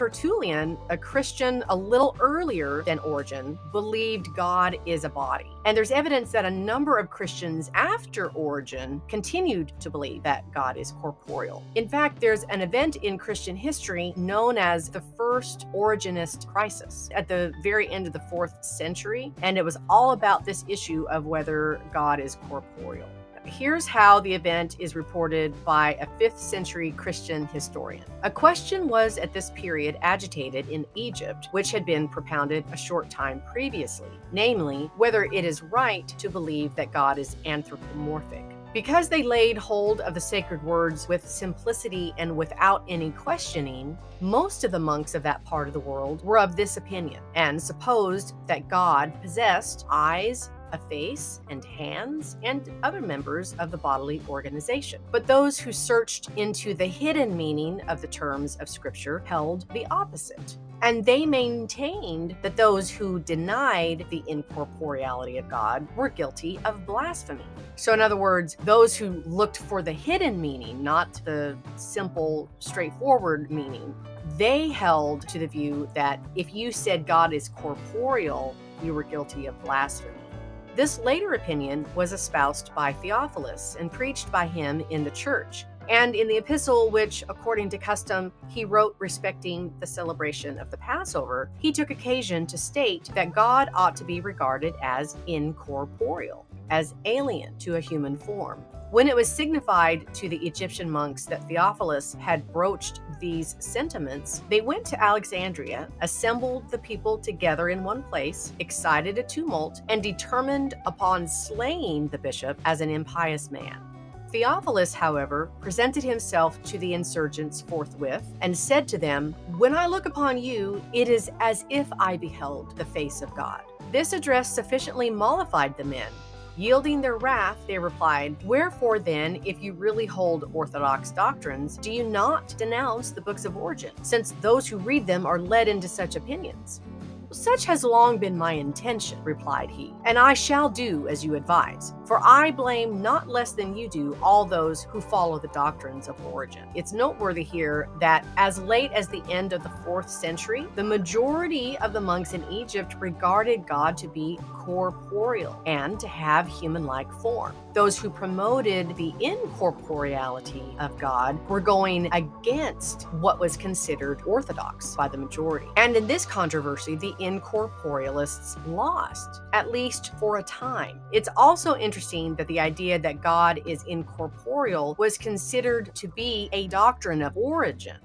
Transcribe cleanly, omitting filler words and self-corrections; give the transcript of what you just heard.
Tertullian, a Christian a little earlier than Origen, believed God is a body. And there's evidence that a number of Christians after Origen continued to believe that God is corporeal. In fact, there's an event in Christian history known as the First Origenist Crisis at the very end of the 4th century, and it was all about this issue of whether God is corporeal. Here's how the event is reported by a 5th century Christian historian. A question was at this period agitated in Egypt, which had been propounded a short time previously, namely, whether it is right to believe that God is anthropomorphic. Because they laid hold of the sacred words with simplicity and without any questioning, most of the monks of that part of the world were of this opinion and supposed that God possessed eyes, a face and hands, and other members of the bodily organization. But those who searched into the hidden meaning of the terms of Scripture held the opposite. And they maintained that those who denied the incorporeality of God were guilty of blasphemy. So in other words, those who looked for the hidden meaning, not the simple, straightforward meaning, they held to the view that if you said God is corporeal, you were guilty of blasphemy. This later opinion was espoused by Theophilus and preached by him in the church. And in the epistle which, according to custom, he wrote respecting the celebration of the Passover, he took occasion to state that God ought to be regarded as incorporeal, as alien to a human form. When it was signified to the Egyptian monks that Theophilus had broached these sentiments, they went to Alexandria, assembled the people together in one place, excited a tumult, and determined upon slaying the bishop as an impious man. Theophilus, however, presented himself to the insurgents forthwith and said to them, "When I look upon you, it is as if I beheld the face of God." This address sufficiently mollified the men. Yielding their wrath, they replied, "Wherefore then, if you really hold orthodox doctrines, do you not denounce the books of Origen, since those who read them are led into such opinions?" "Such has long been my intention," replied he, "and I shall do as you advise. For I blame not less than you do all those who follow the doctrines of Origen." It's noteworthy here that as late as the end of the 4th century, the majority of the monks in Egypt regarded God to be corporeal and to have human-like form. Those who promoted the incorporeality of God were going against what was considered orthodox by the majority. And in this controversy, the incorporealists lost, at least for a time. It's also interesting that the idea that God is incorporeal was considered to be a doctrine of Origen.